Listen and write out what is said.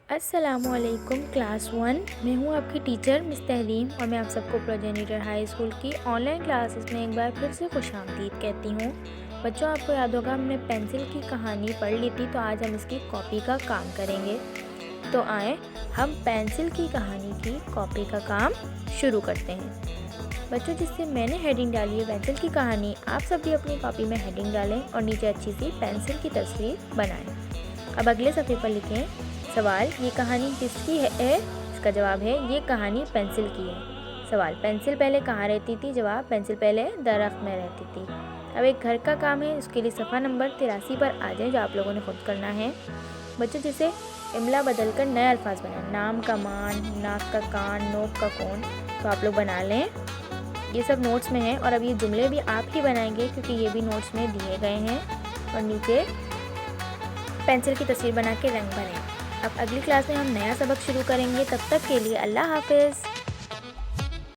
अस्सलामुअलैकुम क्लास 1 मैं हूँ आपकी टीचर मिस तहरीम और मैं आप सबको प्रोजेनिटर हाई स्कूल की ऑनलाइन क्लासेस में एक बार फिर से खुशामदीद कहती हूँ। बच्चों, आपको याद होगा हमने पेंसिल की कहानी पढ़ ली थी, तो आज हम इसकी कॉपी का काम करेंगे। तो आए हम पेंसिल की कहानी की कॉपी का काम शुरू करते हैं। बच्चों, जिससे मैंने हेडिंग डाली है पेंसिल की कहानी, आप सब भी अपनी कॉपी में हेडिंग डालें और नीचे अच्छी सी पेंसिल की तस्वीर बनाएं। अब अगले सफ़े पर लिखें सवाल, ये कहानी किसकी है? इसका जवाब है ये कहानी पेंसिल की है। सवाल, पेंसिल पहले कहाँ रहती थी? जवाब, पेंसिल पहले दरख्त में रहती थी। अब एक घर का काम है, उसके लिए सफ़ा नंबर 83 पर आ जाए, जो आप लोगों ने खुद करना है। बच्चों, जैसे इमला बदल कर नए अल्फाज बनाए, नाम का मान, नाक का कान, नोक का कौन, तो आप लोग बना लें। ये सब नोट्स में है और अब ये जुमले भी आप ही बनाएंगे क्योंकि ये भी नोट्स में दिए गए हैं। और नीचे पेंसिल की तस्वीर बना के रंग भरें। अब अगली क्लास में हम नया सबक शुरू करेंगे। तब तक के लिए अल्लाह हाफिज़।